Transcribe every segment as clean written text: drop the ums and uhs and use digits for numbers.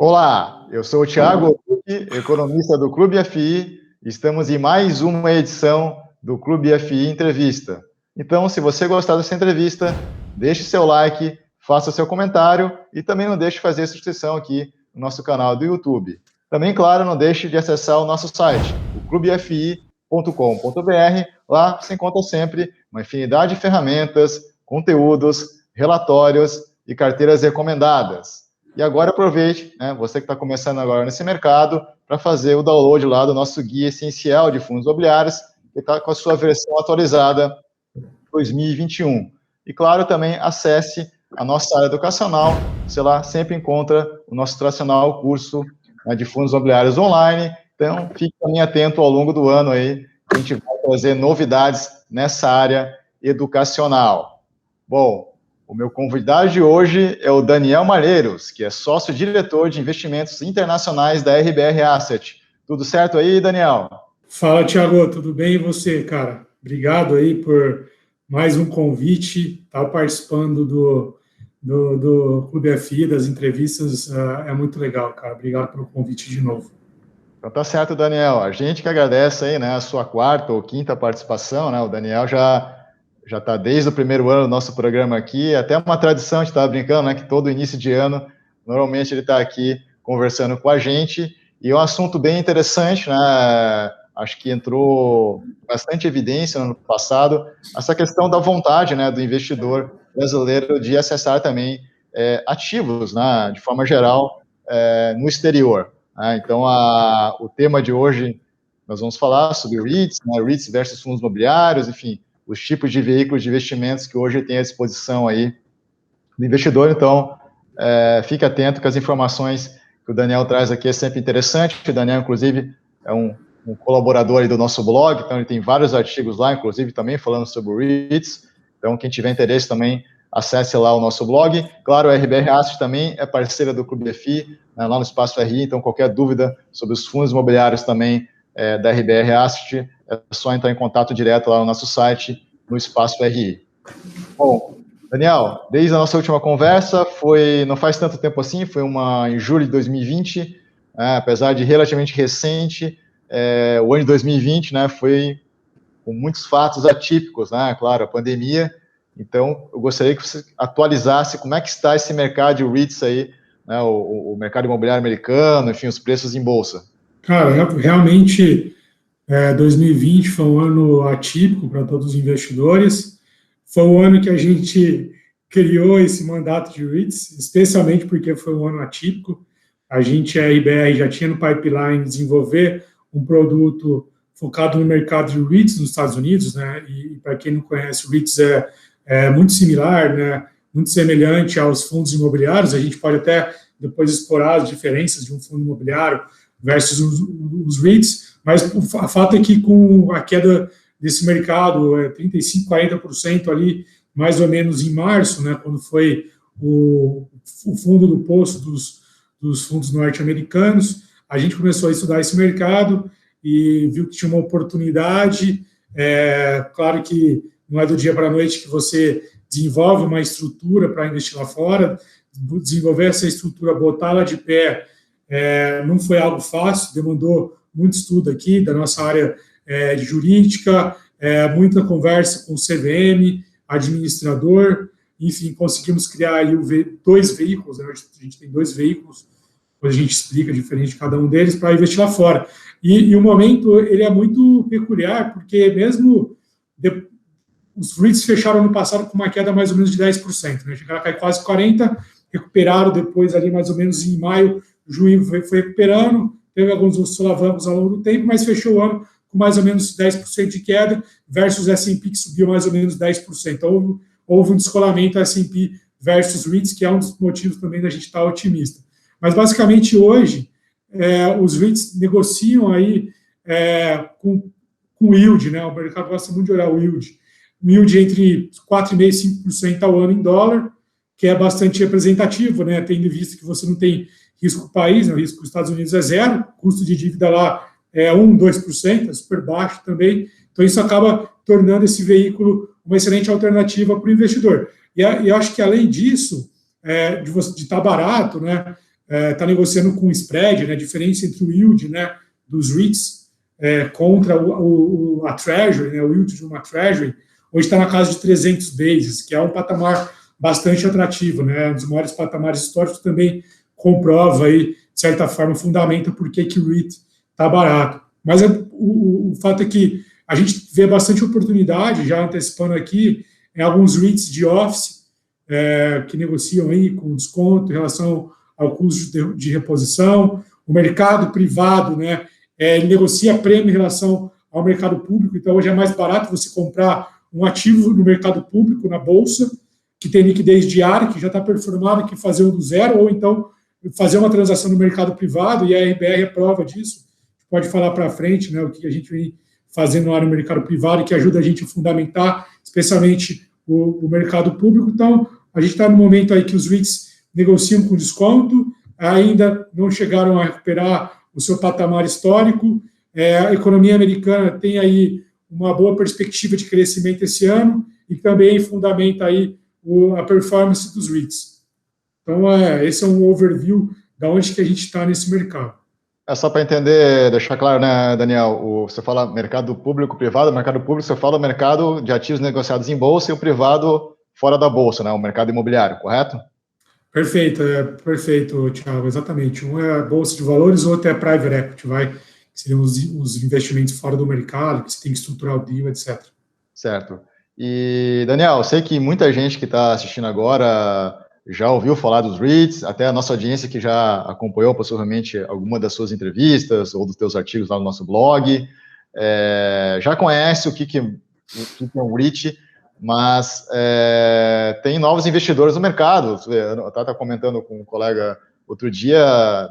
Olá, eu sou o Thiago, economista do Clube FI. Estamos em mais uma edição do Clube FI Entrevista. Então, se você gostar dessa entrevista, deixe seu like, faça seu comentário e também não deixe de fazer a inscrição aqui no nosso canal do YouTube. Também, claro, não deixe de acessar o nosso site, o clubefi.com.br. Lá você encontra sempre uma infinidade de ferramentas, conteúdos, relatórios e carteiras recomendadas. E agora aproveite, você que está começando agora nesse mercado, para fazer o download lá do nosso guia essencial de fundos imobiliários, que está com a sua versão atualizada 2021. E, claro, também acesse a nossa área educacional. Você lá sempre encontra o nosso tradicional curso de fundos imobiliários online. Então, fique também atento ao longo do ano aí, a gente vai trazer novidades nessa área educacional. Bom, o meu convidado de hoje é o Daniel Malheiros, que é sócio-diretor de investimentos internacionais da RBR Asset. Tudo certo aí, Daniel? Fala, Thiago, tudo bem? E você, cara? Obrigado aí por mais um convite, estar participando do Clube FI, das entrevistas, é muito legal, cara. Obrigado pelo convite de novo. Então tá certo, Daniel. A gente que agradece aí, a sua quarta ou quinta participação, O Daniel já está desde o primeiro ano do nosso programa aqui, até uma tradição, a gente estava brincando, que todo início de ano, normalmente ele está aqui conversando com a gente, e é um assunto bem interessante, acho que entrou bastante evidência no ano passado, essa questão da vontade, do investidor brasileiro de acessar também ativos, de forma geral, no exterior. Então, o tema de hoje, nós vamos falar sobre REITs, REITs versus fundos imobiliários, enfim, os tipos de veículos de investimentos que hoje tem à disposição aí do investidor. Então, fique atento que as informações que o Daniel traz aqui é sempre interessante. O Daniel, inclusive, é um colaborador aí do nosso blog, então ele tem vários artigos lá, inclusive também falando sobre REITs. Então, quem tiver interesse também, acesse lá o nosso blog. Claro, a RBR Asset também é parceira do Clube FI, lá no Espaço RI, então qualquer dúvida sobre os fundos imobiliários também da RBR Asset, é só entrar em contato direto lá no nosso site, no Espaço RI. Bom, Daniel, desde a nossa última conversa, não faz tanto tempo assim, foi em julho de 2020, apesar de relativamente recente, o ano de 2020, foi com muitos fatos atípicos, claro, a pandemia. Então, eu gostaria que você atualizasse como é que está esse mercado de REITs aí, o mercado imobiliário americano, enfim, os preços em bolsa. Cara, realmente, 2020 foi um ano atípico para todos os investidores. Foi o ano que a gente criou esse mandato de REITs, especialmente porque foi um ano atípico. A IBR, já tinha no pipeline desenvolver um produto focado no mercado de REITs nos Estados Unidos, E para quem não conhece, REITs é muito similar, muito semelhante aos fundos imobiliários. A gente pode até depois explorar as diferenças de um fundo imobiliário versus os REITs, mas o fato é que com a queda desse mercado, 35%, 40% ali, mais ou menos em março, quando foi o fundo do poço dos fundos norte-americanos, a gente começou a estudar esse mercado e viu que tinha uma oportunidade. Claro que não é do dia para a noite que você desenvolve uma estrutura para investir lá fora. Desenvolver essa estrutura, botá-la de pé, não foi algo fácil, demandou muito estudo aqui da nossa área de jurídica, muita conversa com o CVM, administrador, enfim, conseguimos criar aí dois veículos, a gente tem dois veículos, depois a gente explica diferente de cada um deles, para investir lá fora. E o momento, ele é muito peculiar, porque mesmo os REITs fecharam no passado com uma queda mais ou menos de 10%, chegaram a cair quase 40%, recuperaram depois ali mais ou menos em maio, junho foi recuperando, teve alguns solavancos ao longo do tempo, mas fechou o ano com mais ou menos 10% de queda, versus S&P, que subiu mais ou menos 10%. Então, houve um descolamento S&P versus REITs, que é um dos motivos também da gente estar otimista. Mas, basicamente, hoje, os REITs negociam aí com yield, o mercado gosta muito de olhar o yield. Um yield entre 4,5% e 5% ao ano em dólar, que é bastante representativo, tendo em vista que você não tem risco do país, o risco dos Estados Unidos é zero, custo de dívida lá é 1%, 2%, é super baixo também. Então, isso acaba tornando esse veículo uma excelente alternativa para o investidor. E eu acho que, além disso, de estar barato, está negociando com spread, né, a diferença entre o yield, né, dos REITs contra a Treasury, né, o yield de uma Treasury, hoje está na casa de 300 bases, que é um patamar bastante atrativo, né, um dos maiores patamares históricos, também comprova aí, de certa forma, fundamenta por que o REIT está barato. Mas o fato é que a gente vê bastante oportunidade, já antecipando aqui, em alguns REITs de office, que negociam aí com desconto em relação ao custo de reposição. O mercado privado, né, ele negocia prêmio em relação ao mercado público, então hoje é mais barato você comprar um ativo no mercado público, na Bolsa, que tem liquidez diária, que já está performado, que fazer um do zero, ou então fazer uma transação no mercado privado, e a RBR é prova disso. Pode falar para frente, né, o que a gente vem fazendo lá no mercado privado, que ajuda a gente a fundamentar, especialmente o mercado público. Então, a gente está no momento aí que os REITs negociam com desconto, ainda não chegaram a recuperar o seu patamar histórico. A economia americana tem aí uma boa perspectiva de crescimento esse ano e também fundamenta aí a performance dos REITs. Então, esse é um overview de onde que a gente está nesse mercado. Só para entender, deixar claro, né, Daniel, você fala mercado público-privado, mercado público, você fala mercado de ativos negociados em bolsa e o privado fora da bolsa, né, o mercado imobiliário, correto? Perfeito, perfeito, Thiago, exatamente. Um é a bolsa de valores, o outro é private equity, que seriam os investimentos fora do mercado, que você tem que estruturar o deal, etc. Certo. E, Daniel, eu sei que muita gente que está assistindo agora já ouviu falar dos REITs, até a nossa audiência que já acompanhou possivelmente alguma das suas entrevistas ou dos teus artigos lá no nosso blog, já conhece o que é um REIT, mas tem novos investidores no mercado. Eu estava comentando com um colega outro dia,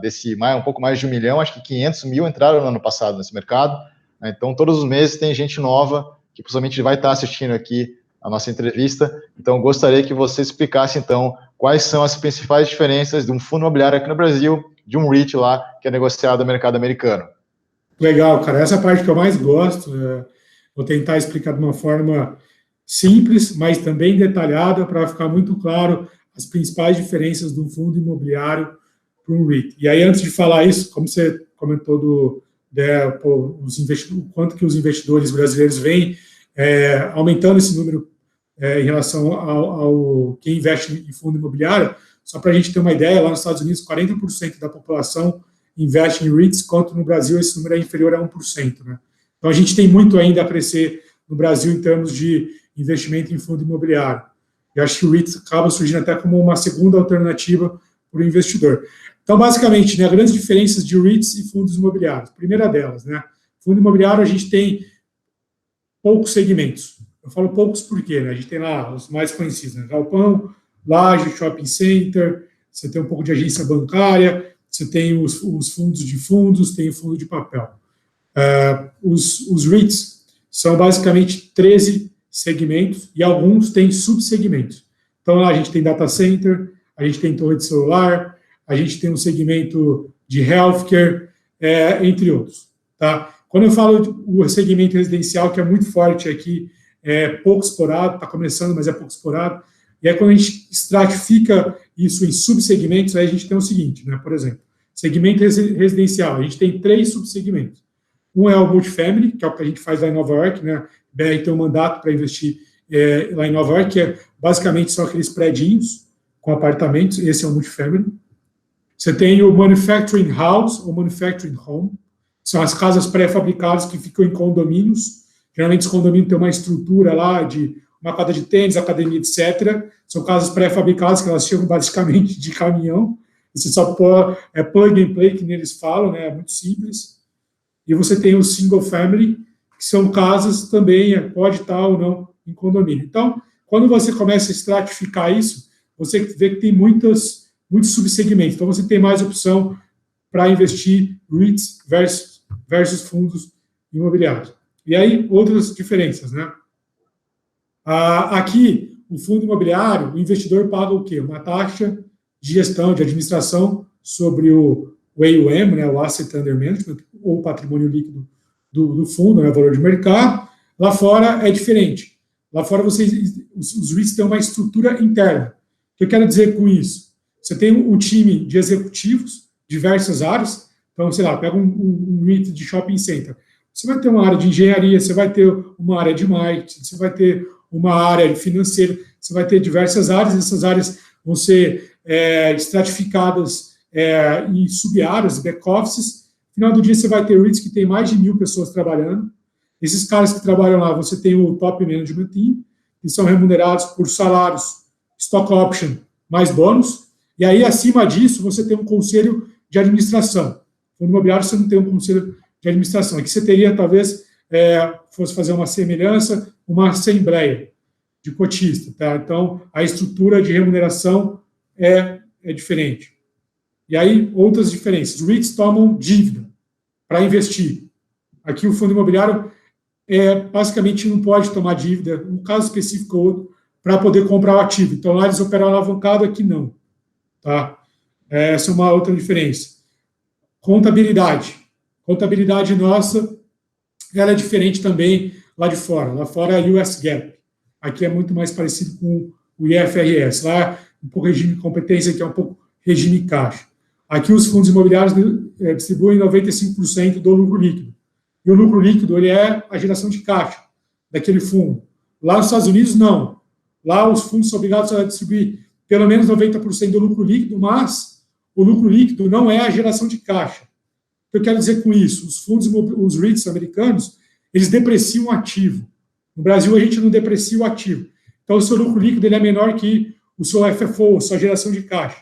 um pouco mais de 1 milhão, acho que 500 mil entraram no ano passado nesse mercado, né? Então todos os meses tem gente nova que possivelmente vai estar assistindo aqui a nossa entrevista. Então, gostaria que você explicasse, então, quais são as principais diferenças de um fundo imobiliário aqui no Brasil, de um REIT lá, que é negociado no mercado americano. Legal, cara. Essa é a parte que eu mais gosto. Vou tentar explicar de uma forma simples, mas também detalhada, para ficar muito claro as principais diferenças de um fundo imobiliário para um REIT. E aí, antes de falar isso, como você comentou o quanto que os investidores brasileiros vêm aumentando esse número em relação ao quem investe em fundo imobiliário, só para a gente ter uma ideia, lá nos Estados Unidos, 40% da população investe em REITs, enquanto no Brasil esse número é inferior a 1%. Né? Então, a gente tem muito ainda a crescer no Brasil em termos de investimento em fundo imobiliário. Eu acho que o REIT acaba surgindo até como uma segunda alternativa para o investidor. Então, basicamente, né, grandes diferenças de REITs e fundos imobiliários. Primeira delas, né, fundo imobiliário a gente tem poucos segmentos. Eu falo poucos porque, né, a gente tem lá os mais conhecidos, né, galpão, laje, shopping center, você tem um pouco de agência bancária, você tem os fundos de fundos, tem o fundo de papel. Os REITs são basicamente 13 segmentos e alguns têm subsegmentos. Então, lá a gente tem data center, a gente tem torre de celular, a gente tem um segmento de healthcare, entre outros. Tá? Quando eu falo o segmento residencial, que é muito forte aqui, é pouco explorado, está começando, mas é pouco explorado, e aí quando a gente estratifica isso em subsegmentos, aí a gente tem o seguinte, né? Por exemplo, segmento residencial, a gente tem 3 subsegmentos. Um é o multifamily, que é o que a gente faz lá em Nova York, né? BR tem um mandato para investir lá em Nova York, que basicamente são aqueles prédios com apartamentos, esse é o multifamily. Você tem o manufacturing house ou manufacturing home, são as casas pré-fabricadas que ficam em condomínios. Geralmente, os condomínios têm uma estrutura lá de uma quadra de tênis, academia, etc. São casas pré-fabricadas que elas chegam basicamente de caminhão. E você só pode, plug and play, que neles falam, né? É muito simples. E você tem o single family, que são casas também, pode estar ou não em condomínio. Então, quando você começa a estratificar isso, você vê que tem muitos subsegmentos. Então, você tem mais opção para investir REITs versus fundos imobiliários. E aí, outras diferenças, né? Aqui, o fundo imobiliário, o investidor paga o quê? Uma taxa de gestão, de administração sobre o AUM, né, o Asset Under Management, ou o patrimônio líquido do fundo, né, o valor de mercado. Lá fora é diferente. Lá fora, os REITs têm uma estrutura interna. O que eu quero dizer com isso? Você tem um time de executivos, diversas áreas. Então, sei lá, pega um REIT de shopping center. Você vai ter uma área de engenharia, você vai ter uma área de marketing, você vai ter uma área financeira, você vai ter diversas áreas, essas áreas vão ser estratificadas em sub-áreas, back-offices. No final do dia, você vai ter REITs que tem mais de 1.000 pessoas trabalhando. Esses caras que trabalham lá, você tem o top management team, que são remunerados por salários, stock option, mais bônus. E aí, acima disso, você tem um conselho de administração. No imobiliário, você não tem um conselho de administração. Aqui você teria, talvez, fosse fazer uma semelhança, uma assembleia de cotista. Tá? Então, a estrutura de remuneração é diferente. E aí, outras diferenças. Os REITs tomam dívida para investir. Aqui, o fundo imobiliário, basicamente, não pode tomar dívida, um caso específico ou outro, para poder comprar o ativo. Então, lá eles operam alavancado, aqui não. Tá? Essa é uma outra diferença. Contabilidade. Contabilidade nossa, ela é diferente também lá de fora. Lá fora é US GAAP. Aqui é muito mais parecido com o IFRS. Lá um pouco regime de competência, que é um pouco regime caixa. Aqui os fundos imobiliários distribuem 95% do lucro líquido. E o lucro líquido ele é a geração de caixa daquele fundo. Lá nos Estados Unidos, não. Lá os fundos são obrigados a distribuir pelo menos 90% do lucro líquido, mas o lucro líquido não é a geração de caixa. O que eu quero dizer com isso? Os fundos, os REITs americanos, eles depreciam o ativo. No Brasil, a gente não deprecia o ativo. Então, o seu lucro líquido ele é menor que o seu FFO, a sua geração de caixa.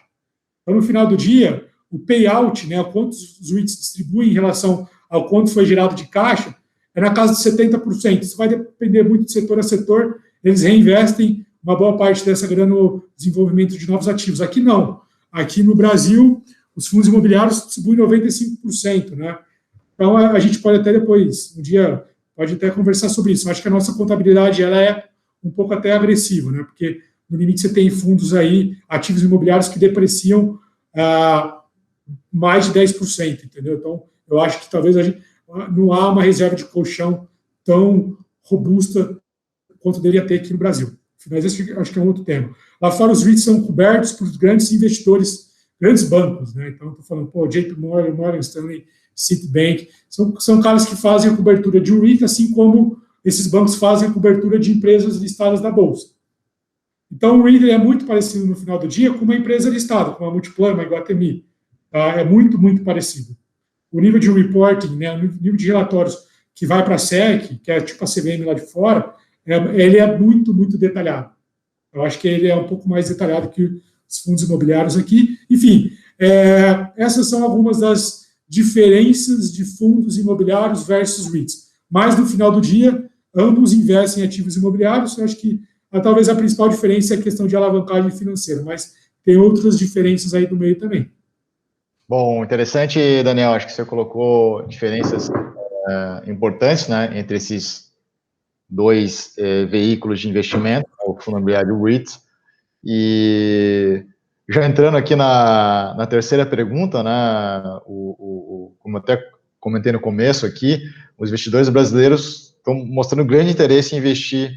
Então, no final do dia, o payout, né, o quanto os REITs distribuem em relação ao quanto foi gerado de caixa, é na casa de 70%. Isso vai depender muito de setor a setor. Eles reinvestem uma boa parte dessa grana no desenvolvimento de novos ativos. Aqui não. Aqui no Brasil, os fundos imobiliários distribuem 95%, né? Então, a gente pode até depois, um dia, pode até conversar sobre isso. Eu acho que a nossa contabilidade ela é um pouco até agressiva, né? Porque, no limite, você tem fundos aí, ativos imobiliários que depreciam mais de 10%, entendeu? Então, eu acho que talvez não há uma reserva de colchão tão robusta quanto deveria ter aqui no Brasil. Mas esse acho que é um outro tema. Lá fora, os REITs são cobertos por grandes investidores, grandes bancos, né? Então, estou falando, JP Morgan, Morgan Stanley, Citibank, são caras que fazem a cobertura de um REIT, assim como esses bancos fazem a cobertura de empresas listadas na Bolsa. Então, o REIT é muito parecido, no final do dia, com uma empresa listada, com a Multiplan, uma Iguatemi. Tá? É muito, muito parecido. O nível de reporting, né, o nível de relatórios que vai para a SEC, que é tipo a CVM lá de fora, ele é muito, muito detalhado. Eu acho que ele é um pouco mais detalhado que os fundos imobiliários aqui. Enfim, essas são algumas das diferenças de fundos imobiliários versus REITs. Mas, no final do dia, ambos investem em ativos imobiliários. Eu acho que talvez a principal diferença é a questão de alavancagem financeira, mas tem outras diferenças aí do meio também. Bom, interessante, Daniel. Acho que você colocou diferenças importantes, né, entre esses dois veículos de investimento, o fundo imobiliário e o REIT. E já entrando aqui na terceira pergunta, né, como até comentei no começo aqui, os investidores brasileiros estão mostrando grande interesse em investir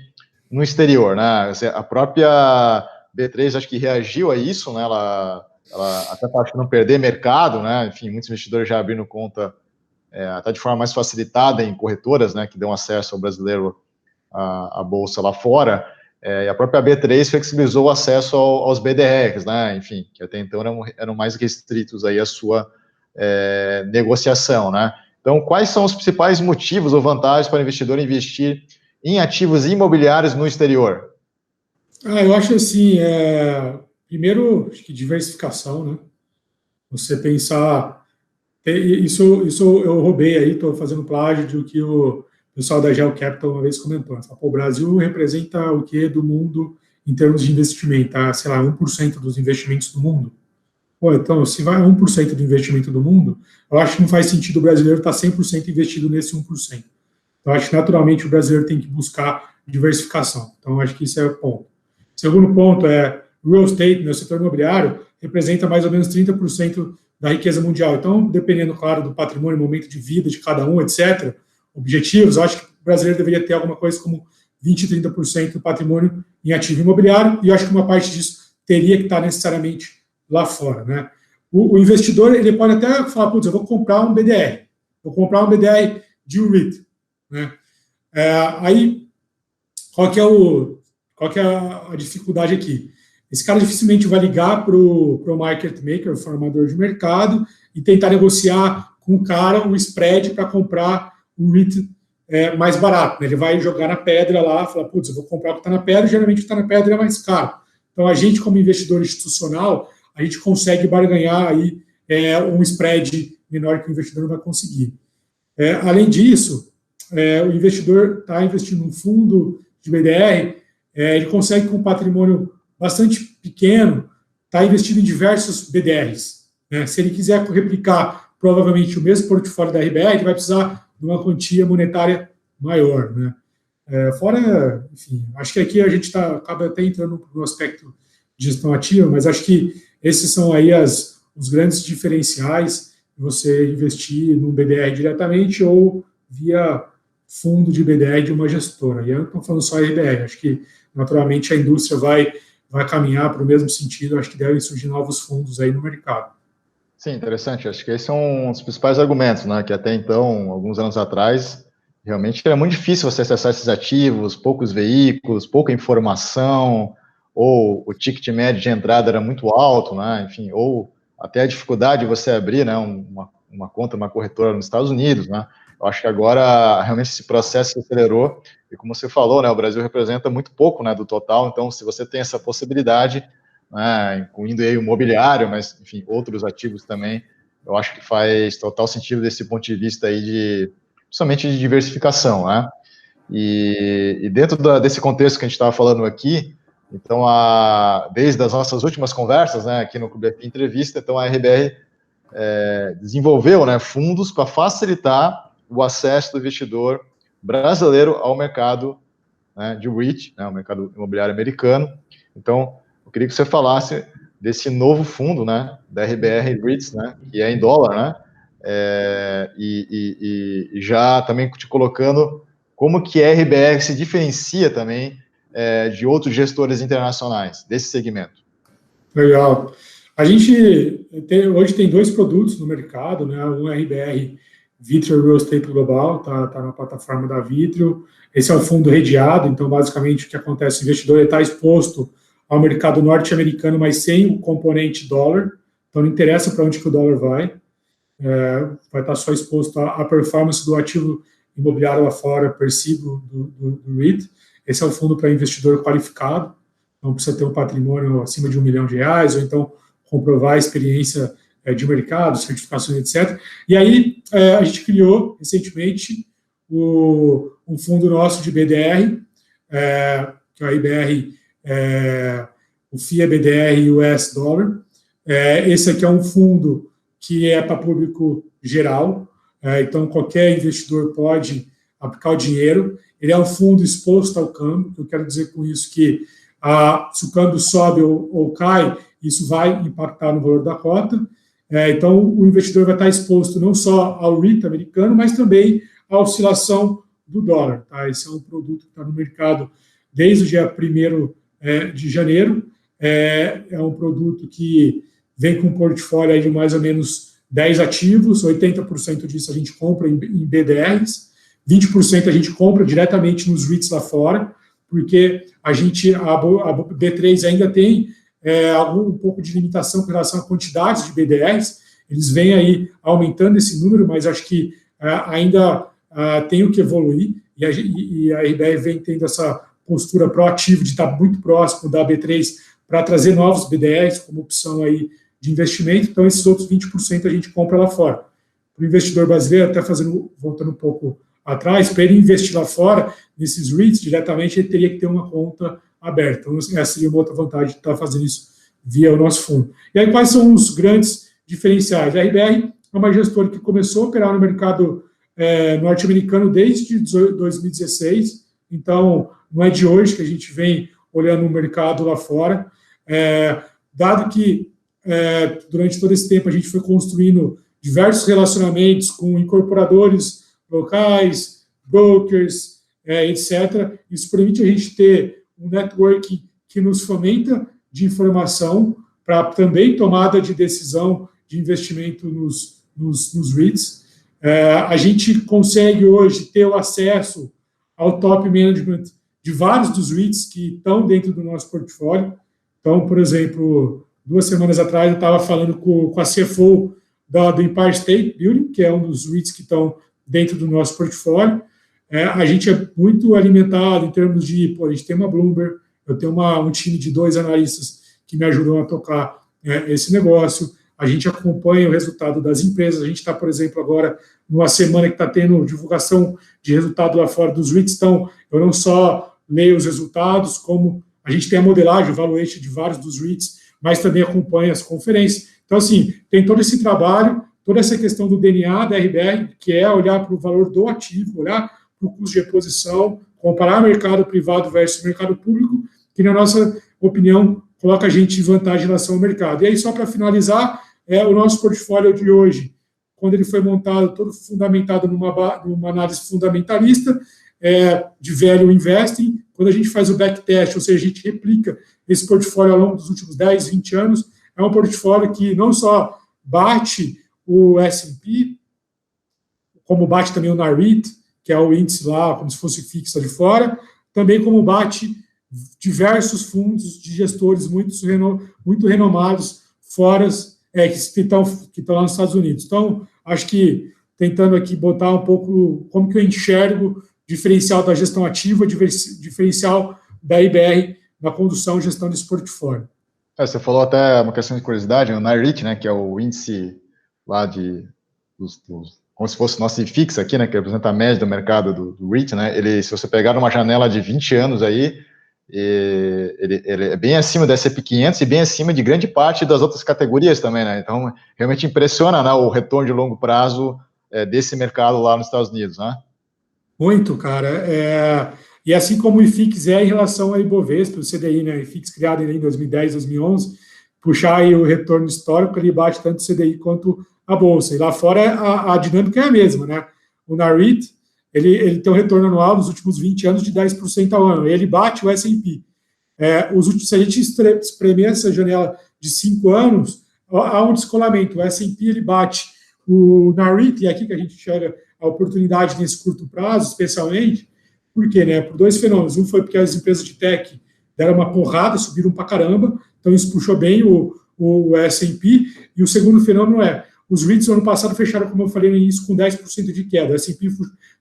no exterior, né? A própria B3 acho que reagiu a isso, né? Ela até está achando perder mercado, né? Enfim, muitos investidores já abrindo conta até de forma mais facilitada em corretoras, né? Que dão acesso ao brasileiro à bolsa lá fora. E a própria B3 flexibilizou o acesso aos BDRs, né? Enfim, que até então eram mais restritos aí à sua negociação, né? Então, quais são os principais motivos ou vantagens para o investidor investir em ativos imobiliários no exterior? Eu acho assim, primeiro, acho que diversificação, né? Você pensar, isso eu roubei aí, estou fazendo plágio do que o pessoal da Geo Capital uma vez comentou. O Brasil representa o que do mundo em termos de investimento, tá? Sei lá, 1% dos investimentos do mundo. Então, se vai 1% do investimento do mundo, eu acho que não faz sentido o brasileiro estar 100% investido nesse 1%. Então, eu acho que naturalmente o brasileiro tem que buscar diversificação. Então, eu acho que isso é o ponto. Segundo ponto real estate, o setor imobiliário, representa mais ou menos 30% da riqueza mundial. Então, dependendo, claro, do patrimônio, momento de vida de cada um, etc., objetivos, eu acho que o brasileiro deveria ter alguma coisa como 20%, 30% do patrimônio em ativo imobiliário, e eu acho que uma parte disso teria que estar necessariamente lá fora, né? O investidor, ele pode até falar, putz, eu vou comprar um BDR de REIT, né? Aí, qual que é a dificuldade aqui? Esse cara dificilmente vai ligar para o market maker, o formador de mercado, e tentar negociar com o cara um spread para comprar o REIT mais barato, né? Ele vai jogar na pedra lá, falar, putz, eu vou comprar o que está na pedra, geralmente o que está na pedra é mais caro. Então, a gente, como investidor institucional, a gente consegue barganhar aí um spread menor que o investidor não vai conseguir. Além disso, o investidor está investindo num fundo de BDR, ele consegue, com um patrimônio bastante pequeno, estar investindo em diversos BDRs, né? Se ele quiser replicar provavelmente o mesmo portfólio da RBR, ele vai precisar de uma quantia monetária maior, né? Fora, enfim, acho que aqui a gente acaba até entrando no aspecto de gestão ativa, mas acho que esses são aí os grandes diferenciais de você investir num BDR diretamente ou via fundo de BDR de uma gestora. E eu não estou falando só RBR, acho que naturalmente a indústria vai caminhar para o mesmo sentido, acho que devem surgir novos fundos aí no mercado. Sim, interessante. Acho que esses são os principais argumentos, né? Que até então, alguns anos atrás, realmente era muito difícil você acessar esses ativos, poucos veículos, pouca informação, ou o ticket médio de entrada era muito alto, né? Enfim, ou até a dificuldade de você abrir, né, uma conta, uma corretora nos Estados Unidos, né? Eu acho que agora realmente esse processo se acelerou e, como você falou, né, o Brasil representa muito pouco, né, do total. Então, se você tem essa possibilidade, né, incluindo aí o mobiliário, mas, enfim, outros ativos também, eu acho que faz total sentido desse ponto de vista aí principalmente de diversificação, né? E dentro desse contexto que a gente estava falando aqui, então, desde as nossas últimas conversas, né, aqui no Clube FI Entrevista, então a RBR desenvolveu, né, fundos para facilitar o acesso do investidor brasileiro ao mercado, né, de REIT, né, o mercado imobiliário americano. Então, eu queria que você falasse desse novo fundo, né, da RBR REITs, né, que é em dólar, né, e já também te colocando como que a RBR se diferencia também de outros gestores internacionais desse segmento. Legal. A gente hoje tem 2 produtos no mercado, né? Um RBR Vitrio Real Estate Global, tá na plataforma da Vitrio. Esse é um fundo redeado, então basicamente o que acontece, o investidor está exposto ao mercado norte-americano, mas sem o componente dólar, então não interessa para onde que o dólar vai estar só exposto à performance do ativo imobiliário lá fora, per si, do REIT. Esse é um fundo para investidor qualificado, não precisa ter um patrimônio acima de R$1 milhão, ou então comprovar a experiência de mercado, certificações, etc. E aí, a gente criou recentemente um fundo nosso de BDR, que é o IBR, o FIA BDR US Dollar. Esse aqui é um fundo que é para público geral, então qualquer investidor pode aplicar o dinheiro. Ele é um fundo exposto ao câmbio, eu quero dizer com isso que se o câmbio sobe ou cai, isso vai impactar no valor da cota. Então, o investidor vai estar exposto não só ao REIT americano, mas também à oscilação do dólar. Tá? Esse é um produto que está no mercado desde o dia 1º de janeiro. É um produto que vem com um portfólio aí de mais ou menos 10 ativos, 80% disso a gente compra em BDRs, 20% a gente compra diretamente nos REITs lá fora, porque a B3 ainda tem um pouco de limitação com relação à quantidade de BDRs, eles vêm aí aumentando esse número, mas acho que ainda tem o que evoluir, e a RBR vem tendo essa postura proativa de estar muito próximo da B3 para trazer novos BDRs como opção aí de investimento. Então, esses outros 20% a gente compra lá fora. Para o investidor brasileiro, até voltando um pouco atrás, para ele investir lá fora, nesses REITs, diretamente, ele teria que ter uma conta aberta. Então, essa seria uma outra vantagem de estar fazendo isso via o nosso fundo. E aí, quais são os grandes diferenciais? A RBR é uma gestora que começou a operar no mercado norte-americano desde 2016, então, não é de hoje que a gente vem olhando o mercado lá fora, dado que durante todo esse tempo a gente foi construindo diversos relacionamentos com incorporadores locais, brokers, etc. Isso permite a gente ter um network que nos fomenta de informação para também tomada de decisão de investimento nos REITs. A gente consegue hoje ter o acesso ao top management de vários dos REITs que estão dentro do nosso portfólio. Então, por exemplo, 2 semanas atrás eu estava falando com a CFO do Empire State Building, que é um dos REITs que estão dentro do nosso portfólio. A gente é muito alimentado em termos de, a gente tem uma Bloomberg, eu tenho um time de 2 analistas que me ajudam a tocar esse negócio. A gente acompanha o resultado das empresas. A gente está, por exemplo, agora numa semana que está tendo divulgação de resultado lá fora dos REITs. Então, eu não só leio os resultados, como a gente tem a modelagem, o valuation de vários dos REITs, mas também acompanha as conferências. Então, assim, tem todo esse trabalho, toda essa questão do DNA da RBR, que é olhar para o valor do ativo, olhar para o custo de reposição, comparar mercado privado versus mercado público, que, na nossa opinião, coloca a gente em vantagem em relação ao mercado. E aí, só para finalizar, o nosso portfólio de hoje, quando ele foi montado, todo fundamentado numa análise fundamentalista, de value investing. Quando a gente faz o backtest, ou seja, a gente replica esse portfólio ao longo dos últimos 10, 20 anos, é um portfólio que não só bate o S&P, como bate também o Nareit, que é o índice lá, como se fosse fixo de fora, também como bate diversos fundos de gestores muito renomados fora, que estão lá nos Estados Unidos. Então, acho que tentando aqui botar um pouco como que eu enxergo diferencial da gestão ativa, diferencial da IBR na condução e gestão desse portfólio. Você falou até uma questão de curiosidade, o Nareit, né, que é o índice lá como se fosse o nosso IFIX aqui, né, que representa a média do mercado do REIT, né, se você pegar uma janela de 20 anos aí, ele é bem acima da S&P 500 e bem acima de grande parte das outras categorias também, né, então realmente impressiona, né, o retorno de longo prazo desse mercado lá nos Estados Unidos, né. Muito, cara. E assim como o IFIX em relação ao Ibovespa, o CDI, né, o IFIX criado em 2010, 2011, puxar aí o retorno histórico, ele bate tanto o CDI quanto a Bolsa. E lá fora a dinâmica é a mesma, né? O Nareit, ele tem um retorno anual nos últimos 20 anos de 10% ao ano. Ele bate o S&P. Se a gente espremer essa janela de 5 anos, há um descolamento. O S&P, ele bate o Nareit, e é aqui que a gente enxerga a oportunidade nesse curto prazo, especialmente, por quê? Né? Por 2 fenômenos. Um foi porque as empresas de tech deram uma porrada, subiram pra caramba, então isso puxou bem o S&P, e o segundo fenômeno os REITs no ano passado fecharam, como eu falei no início, com 10% de queda, o S&P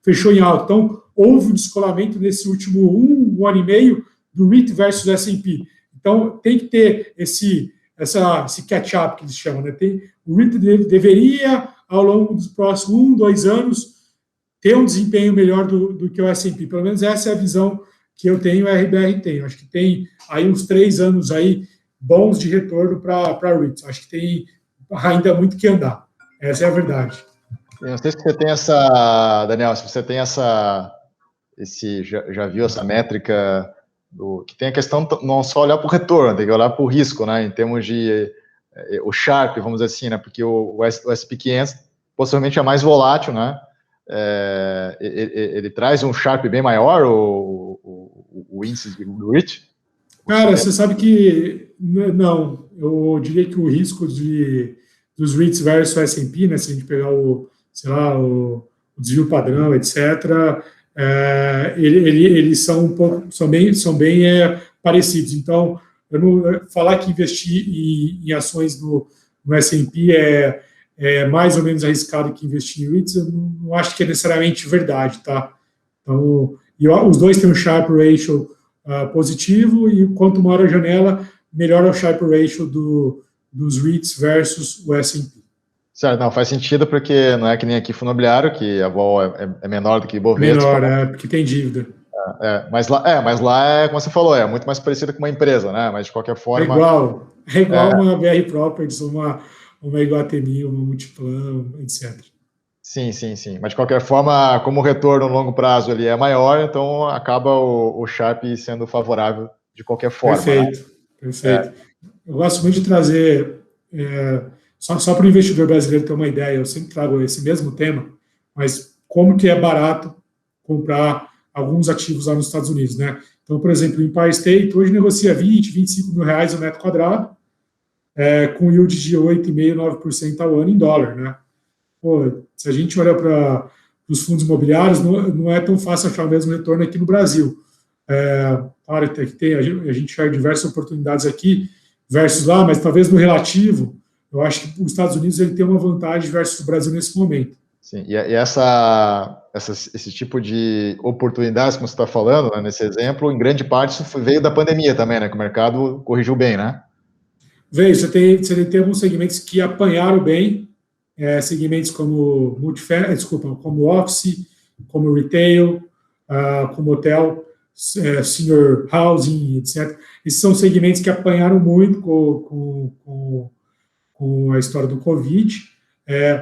fechou em alta, então houve um descolamento nesse último um ano e meio do REIT versus S&P, então tem que ter esse catch-up que eles chamam, né? O REIT deveria, ao longo dos próximos 1, 2 anos, ter um desempenho melhor do que o S&P, pelo menos essa é a visão que eu tenho, a RBR tem. Acho que tem aí uns 3 anos aí bons de retorno para REITs. Acho que tem ainda muito que andar. Essa é a verdade. Eu não sei se você tem Daniel, se você tem já viu essa métrica que tem a questão não só olhar para o retorno, tem que olhar para o risco, né? Em termos de o Sharpe, vamos dizer assim, né? Porque o S&P 500 possivelmente é mais volátil, né? Ele traz um Sharpe bem maior, o índice do REIT? Cara, você sabe que não, eu diria que o risco dos REITs versus o S&P, né, se a gente pegar o desvio padrão, etc., eles são bem parecidos. Então, falar que investir em ações no S&P é mais ou menos arriscado que investir em REITs, eu não acho que é necessariamente verdade, tá? Então, os dois têm um Sharpe Ratio positivo, e quanto maior a janela, melhor é o Sharpe Ratio dos REITs versus o S&P. Certo, não, faz sentido, porque não é que nem aqui fundo imobiliário, que a vol é menor do que Ibovespa. Menor, porque tem dívida. Mas lá como você falou, é muito mais parecido com uma empresa, né? Mas de qualquer forma... É igual uma BR Properties, uma Iguatemi, uma Multiplan, etc. Sim. Mas de qualquer forma, como o retorno no longo prazo ele é maior, então acaba o Sharpe sendo favorável de qualquer forma. Perfeito. Eu gosto muito de trazer, só para o investidor brasileiro ter uma ideia, eu sempre trago esse mesmo tema, mas como que é barato comprar alguns ativos lá nos Estados Unidos, né? Então, por exemplo, o Empire State hoje negocia 20, 25 mil reais o metro quadrado, com yield de 8,5%, 9% ao ano em dólar, né? Pô, se a gente olha para os fundos imobiliários, não é tão fácil achar o mesmo retorno aqui no Brasil. Claro que a gente enxerga diversas oportunidades aqui versus lá, mas talvez no relativo, eu acho que os Estados Unidos ele tem uma vantagem versus o Brasil nesse momento. Sim, e esse tipo de oportunidades que você está falando, né, nesse exemplo, em grande parte isso veio da pandemia também, né, que o mercado corrigiu bem, né? Veio, você tem alguns segmentos que apanharam bem, segmentos como como office, como retail, como hotel, senior housing, etc. Esses são segmentos que apanharam muito com a história do Covid,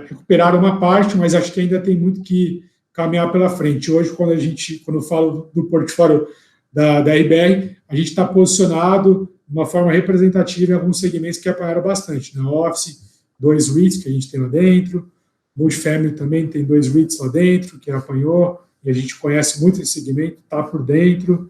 recuperaram uma parte, mas acho que ainda tem muito que caminhar pela frente. Hoje, quando eu falo do portfólio da RBR, a gente está posicionado de uma forma representativa em alguns segmentos que apanharam bastante. Na Office, 2 REITs que a gente tem lá dentro, Multifamily também tem 2 REITs lá dentro, que apanhou, e a gente conhece muito esse segmento, está por dentro.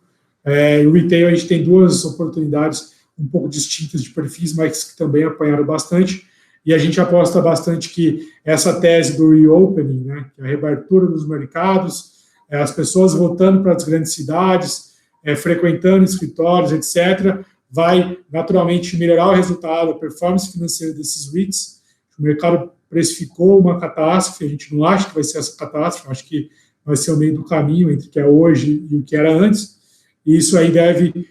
O Retail, a gente tem 2 oportunidades um pouco distintas de perfis, mas que também apanharam bastante. E a gente aposta bastante que essa tese do reopening, né, que é a reabertura dos mercados, as pessoas voltando para as grandes cidades, frequentando escritórios, etc., vai naturalmente melhorar o resultado, a performance financeira desses REITs. O mercado precificou uma catástrofe, a gente não acha que vai ser essa catástrofe, acho que vai ser o meio do caminho entre o que é hoje e o que era antes, e isso aí deve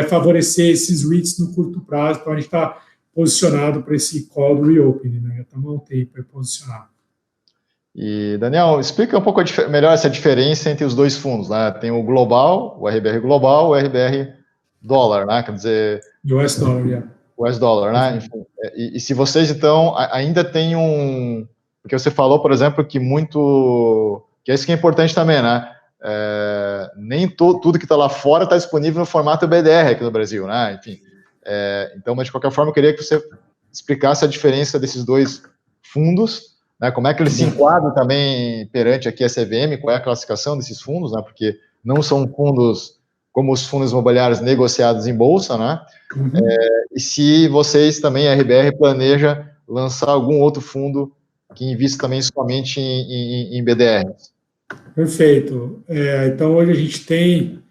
favorecer esses REITs no curto prazo, então a gente está posicionado para esse call do reopening, né? Já estamos há um tempo posicionado. E, Daniel, explica um pouco melhor essa diferença entre os 2 fundos, né? Tem o Global, o RBR Global, o RBR Dólar, né? Quer dizer... US Dollar, yeah. US Dollar, né? Enfim, e se vocês, então, ainda tem porque você falou, por exemplo, que que é isso que é importante também, né? Nem tudo que está lá fora está disponível no formato BDR aqui no Brasil, né? Enfim, então, mas de qualquer forma, eu queria que você explicasse a diferença desses 2 fundos, né? Como é que eles se enquadram também perante aqui a CVM, qual é a classificação desses fundos, né? Porque não são fundos como os fundos imobiliários negociados em bolsa, né? Uhum. E se vocês também, a RBR, planeja lançar algum outro fundo que invista também somente em BDRs. Perfeito. Então, hoje a gente tem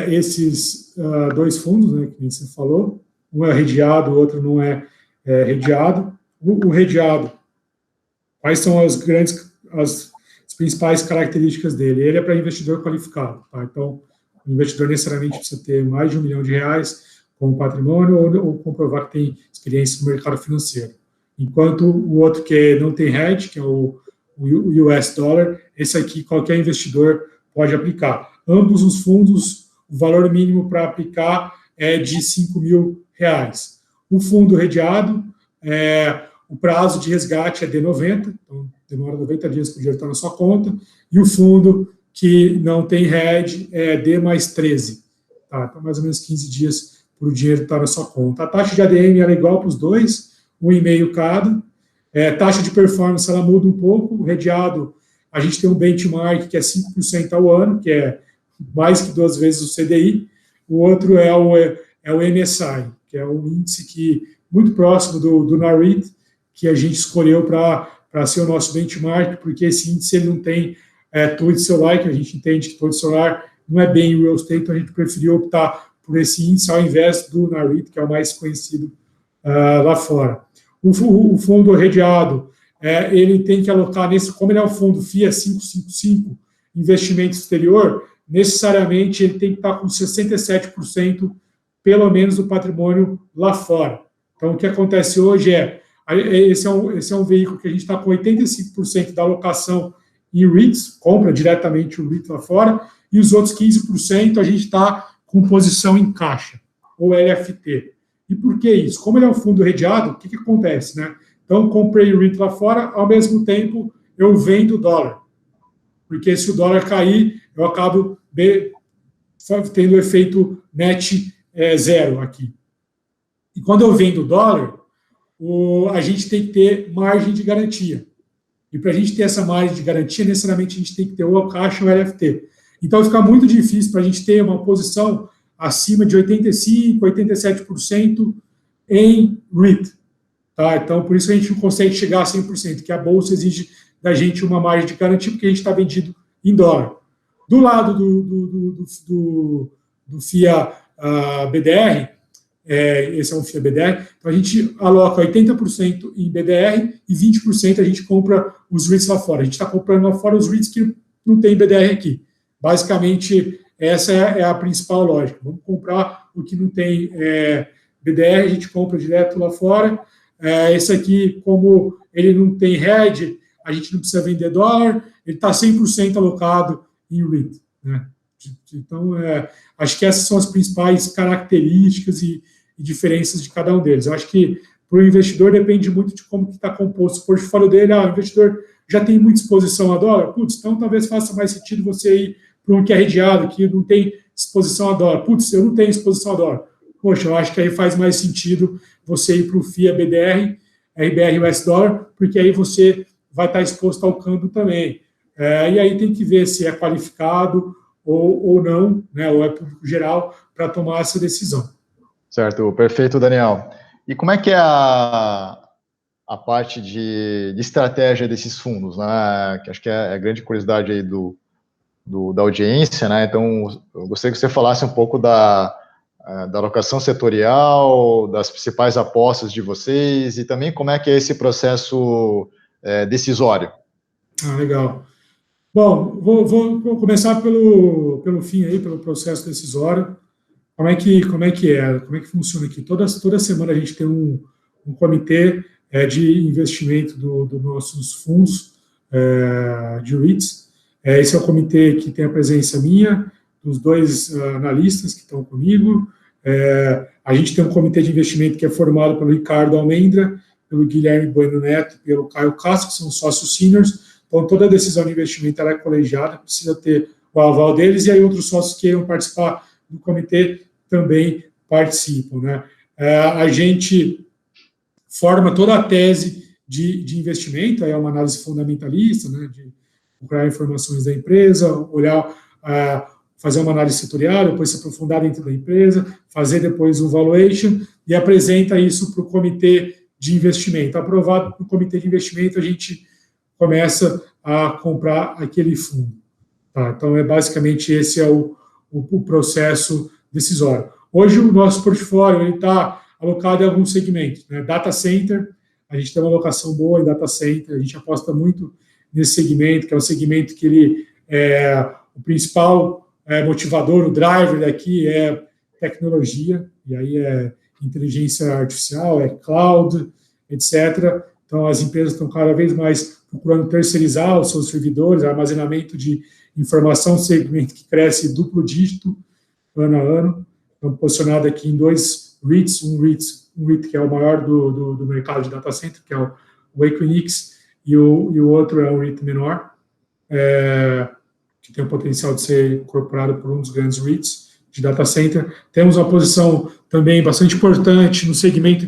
esses 2 fundos, né, que você falou. Um é redeado, o outro não é redeado. O redeado, quais são as principais características dele? Ele é para investidor qualificado, tá? Então, o investidor necessariamente precisa ter mais de R$1 milhão como patrimônio ou comprovar que tem experiência no mercado financeiro. Enquanto o outro que não tem hedge, que é o US Dollar, esse aqui qualquer investidor pode aplicar. Ambos os fundos, o valor mínimo para aplicar é de R$5 mil. O fundo redeado, o prazo de resgate é de 90, então demora 90 dias para o dinheiro estar na sua conta, e o fundo que não tem hedge é D mais 13, tá? Então mais ou menos 15 dias para o dinheiro estar na sua conta. A taxa de ADM era igual para os 2, 1,5 cada. Taxa de performance ela muda um pouco. O redeado, a gente tem um benchmark que é 5% ao ano, que é mais que 2 vezes o CDI. O outro é o MSI, que é um índice muito próximo do Nareit, que a gente escolheu para ser o nosso benchmark, porque esse índice ele não tem torre celular, que a gente entende que torre celular não é bem real estate, então a gente preferiu optar por esse índice ao invés do Nareit, que é o mais conhecido lá fora. O fundo redeado, ele tem que alocar como ele é o fundo FIA 555, investimento exterior, necessariamente ele tem que estar com 67%, pelo menos, do patrimônio lá fora. Então, o que acontece hoje esse é um veículo que a gente está com 85% da alocação em REITs, compra diretamente o REIT lá fora, e os outros 15% a gente está com posição em caixa, ou LFT. E por que isso? Como ele é um fundo redeado, o que acontece, né? Então, comprei o REIT lá fora, ao mesmo tempo eu vendo dólar. Porque se o dólar cair, eu acabo tendo o efeito net zero aqui. E quando eu vendo dólar, a gente tem que ter margem de garantia. E para a gente ter essa margem de garantia, necessariamente a gente tem que ter ou a caixa ou o LFT. Então, fica muito difícil para a gente ter uma posição acima de 85%, 87% em REIT. Tá? Então, por isso a gente não consegue chegar a 100%, que a Bolsa exige da gente uma margem de garantia, porque a gente está vendido em dólar. Do lado do FIA BDR, esse é um FIA BDR, então a gente aloca 80% em BDR e 20% a gente compra os REITs lá fora. A gente está comprando lá fora os REITs que não tem BDR aqui. Basicamente, essa é a principal lógica. Vamos comprar o que não tem BDR, a gente compra direto lá fora. Esse aqui, como ele não tem hedge, a gente não precisa vender dólar, ele está 100% alocado em REIT. Né? Então, acho que essas são as principais características e diferenças de cada um deles. Eu acho que para o investidor depende muito de como está composto o portfólio dele. O investidor já tem muita exposição a dólar, então talvez faça mais sentido você ir para um que é redeado, que não tem exposição a dólar. Eu não tenho exposição a dólar. Poxa, eu acho que aí faz mais sentido você ir para o FIA BDR, RBR US dólar, porque aí você vai estar exposto ao câmbio também. E aí tem que ver se é qualificado ou não, né, ou é público geral, para tomar essa decisão. Certo, perfeito, Daniel. E como é que é a parte de estratégia desses fundos, né? Que acho que é a grande curiosidade aí da audiência, né? Então, eu gostaria que você falasse um pouco da alocação setorial, das principais apostas de vocês e também como é que é esse processo decisório. Legal. Bom, vou começar pelo fim aí, pelo processo decisório. Como é que funciona aqui? Toda semana a gente tem um comitê de investimento dos nossos fundos de REITs. Esse é o comitê que tem a presença minha, dos dois analistas que estão comigo. A gente tem um comitê de investimento que é formado pelo Ricardo Almendra, pelo Guilherme Bueno Neto e pelo Caio Castro, que são sócios seniors. Então, toda decisão de investimento é colegiada, precisa ter o aval deles, e aí outros sócios que queiram participar do comitê também participam. Né? A gente forma toda a tese de investimento, é uma análise fundamentalista, né, de procurar informações da empresa, olhar, fazer uma análise setorial, depois se aprofundar dentro da empresa, fazer depois um valuation e apresenta isso para o comitê de investimento. Aprovado no comitê de investimento, a gente começa a comprar aquele fundo. Tá? Então, basicamente, esse é o processo decisório. Hoje, o nosso portfólio está alocado em alguns segmentos. Né? Data Center, a gente tem uma alocação boa em Data Center, a gente aposta muito nesse segmento, que é um segmento que ele o principal motivador, o driver daqui é tecnologia, e aí é inteligência artificial, é cloud, etc. Então, as empresas estão cada vez mais procurando terceirizar os seus servidores, armazenamento de informação, um segmento que cresce duplo dígito ano a ano. Estamos posicionados aqui em dois REITs, um REIT que é o maior do mercado de data center, que é o Equinix, e o outro é um REIT menor, que tem o potencial de ser incorporado por um dos grandes REITs de data center. Temos uma posição também bastante importante no segmento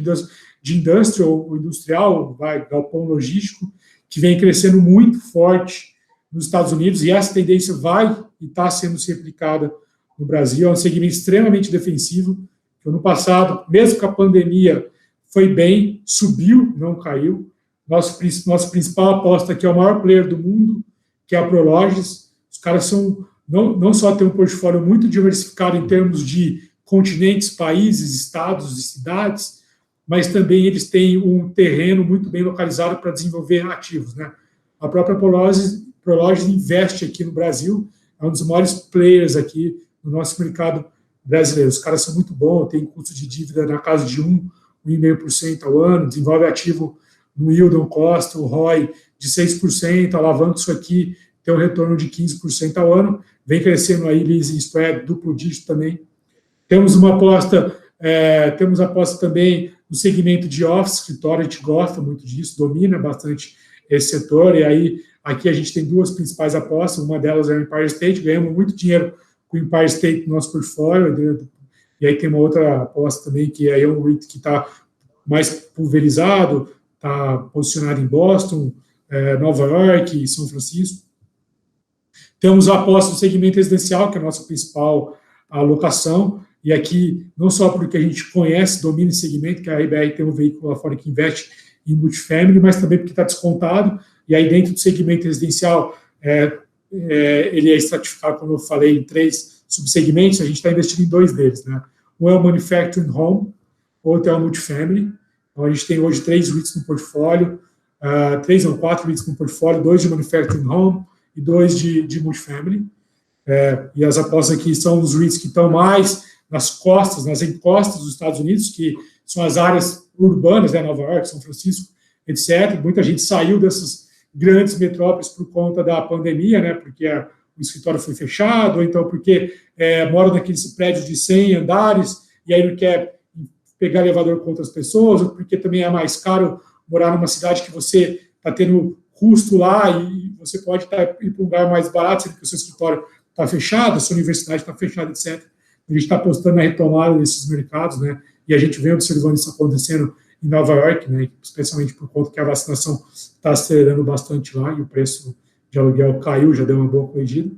de industrial, galpão logístico, que vem crescendo muito forte nos Estados Unidos, e essa tendência vai e está sendo se replicada no Brasil. É um segmento extremamente defensivo, que ano passado, mesmo com a pandemia, foi bem, subiu, não caiu. Nossa principal aposta aqui é o maior player do mundo, que é a Prologis. Os caras não só têm um portfólio muito diversificado em termos de continentes, países, estados e cidades, mas também eles têm um terreno muito bem localizado para desenvolver ativos. Né? A própria Prologis investe aqui no Brasil, é um dos maiores players aqui no nosso mercado brasileiro. Os caras são muito bons, tem custo de dívida na casa de 1,5% ao ano, desenvolve ativo no yield on cost, o ROI de 6%, alavanca isso aqui, tem um retorno de 15% ao ano, vem crescendo aí leasing spread, duplo dígito também. Temos aposta também no segmento de office, escritório, a gente gosta muito disso, domina bastante esse setor, e aí aqui a gente tem duas principais apostas, uma delas é o Empire State, ganhamos muito dinheiro com o Empire State no nosso portfólio, e aí tem uma outra aposta também, que é um REIT que está mais pulverizado, está posicionado em Boston, Nova York e São Francisco. Temos a aposta no segmento residencial, que é a nossa principal alocação, e aqui, não só porque a gente conhece, domina esse segmento, que a RBR tem um veículo lá fora que investe em multifamily, mas também porque está descontado, e aí dentro do segmento residencial, ele é estratificado, como eu falei, em 3 subsegmentos, a gente está investindo em 2 deles, né? Um é o Manufacturing Home, outro é o Multifamily. Então, a gente tem hoje 3 REITs no portfólio, 3 ou 4 REITs no portfólio, 2 de Manufacturing Home e 2 de Multifamily. E as apostas aqui são os REITs que estão mais nas costas, nas encostas dos Estados Unidos, que são as áreas urbanas, né, Nova York, São Francisco, etc. Muita gente saiu dessas grandes metrópoles por conta da pandemia, né, porque o escritório foi fechado, ou então porque mora naqueles prédios de 100 andares e aí não quer pegar elevador com outras pessoas, ou porque também é mais caro morar numa cidade que você está tendo custo lá e você pode ir para um lugar mais barato, sendo que o seu escritório está fechado, a sua universidade está fechada, etc. A gente está apostando na retomada desses mercados, né? E a gente vem observando isso acontecendo em Nova York, né? Especialmente por conta que a vacinação está acelerando bastante lá e o preço de aluguel caiu, já deu uma boa corrigida.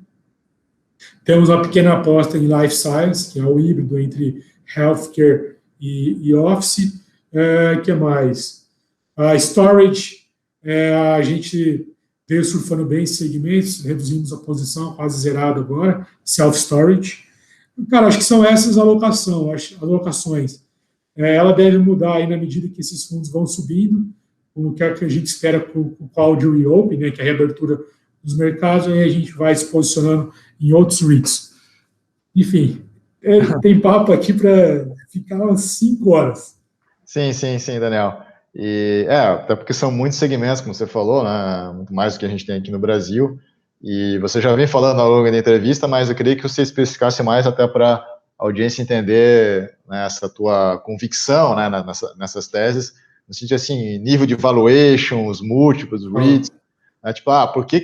Temos uma pequena aposta em Life Science, que é o híbrido entre Healthcare e Office. Que mais? Storage, a gente veio surfando bem esses segmentos, reduzimos a posição, quase zerado agora, Self-Storage. Cara, acho que são essas alocações. Ela deve mudar aí na medida que esses fundos vão subindo, o que a gente espera com o call de reopen, né, que é a reabertura dos mercados, aí a gente vai se posicionando em outros REITs. Enfim, tem papo aqui para ficar umas 5 horas. Sim, Daniel. E até porque são muitos segmentos, como você falou, né? Muito mais do que a gente tem aqui no Brasil. E você já vem falando ao longo da entrevista, mas eu queria que você especificasse mais até para a audiência entender, né, essa tua convicção, né, nessas teses, no sentido assim, nível de valuation, os múltiplos, os REITs, né, tipo, por que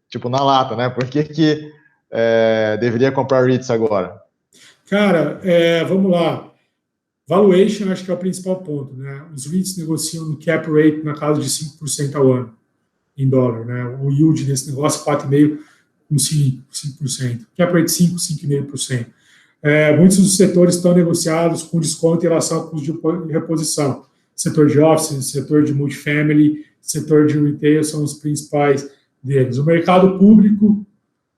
tipo, na lata, né, por que deveria comprar REITs agora? Cara, vamos lá. Valuation, acho que é o principal ponto, né? Os REITs negociam no cap rate na casa de 5% ao ano, em dólar, né? O yield desse negócio, 4,5% com 5%. Cap rate 5%, 5,5%. Muitos dos setores estão negociados com desconto em relação ao custo de reposição. Setor de office, setor de multifamily, setor de retail são os principais deles. O mercado público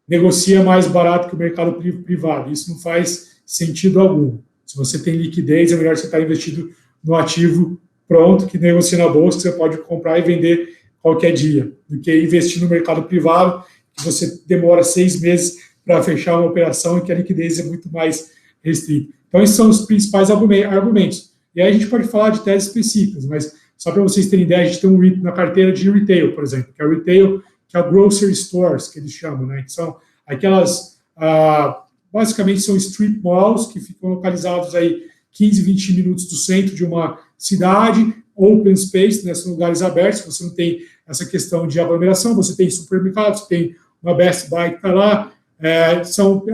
negocia mais barato que o mercado privado. Isso não faz sentido algum. Se você tem liquidez, é melhor você estar investido no ativo pronto, que negocia na bolsa, que você pode comprar e vender qualquer dia, do que investir no mercado privado, que você demora 6 meses para fechar uma operação e que a liquidez é muito mais restrita. Então, esses são os principais argumentos. E aí a gente pode falar de teses específicas, mas só para vocês terem ideia, a gente tem um REIT na carteira de retail, por exemplo, que é o retail, que é o grocery stores, que eles chamam, né? Que são aquelas... basicamente são strip malls que ficam localizados aí 15, 20 minutos do centro de uma cidade, open space, né, são lugares abertos, você não tem essa questão de aglomeração, você tem supermercados, você tem uma Best Buy que está lá, é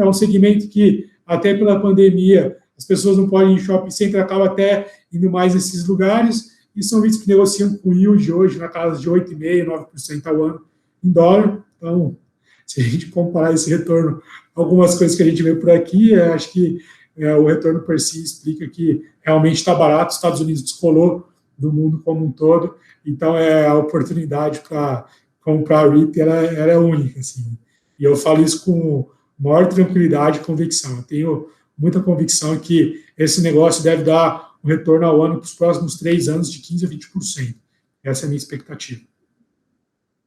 um segmento que até pela pandemia as pessoas não podem ir em shopping center, acaba até indo mais nesses lugares, e são REITs que negociam com yield hoje na casa de 8,5%, 9% ao ano em dólar. Então, se a gente comparar esse retorno, algumas coisas que a gente vê por aqui, acho que o retorno per si explica que realmente está barato, os Estados Unidos descolou do mundo como um todo, então a oportunidade para comprar a REIT ela é única, assim. E eu falo isso com maior tranquilidade e convicção. Eu tenho muita convicção que esse negócio deve dar um retorno ao ano para os próximos 3 anos de 15% a 20%. Essa é a minha expectativa.